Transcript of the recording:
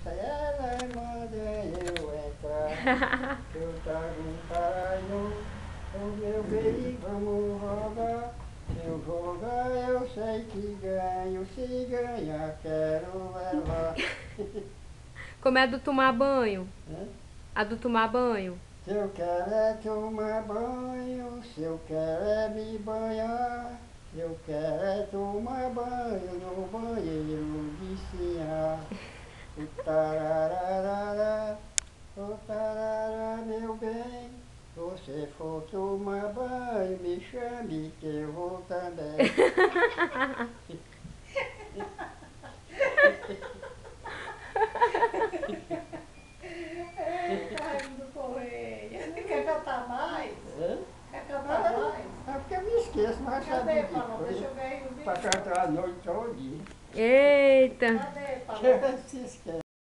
Se ela manda eu entrar, eu trago um taranho, o meu bem, vamos rogar. Se eu jogar, eu sei que ganho, se ganhar, quero levar. Como é a do tomar banho? Né? A do tomar banho. Se eu quero é tomar banho, se eu quero é me banhar, se eu quero é tomar banho no banheiro de Sinhá. O tararara, o tarará, meu bem, você for tomar banho, me chame que eu vou também.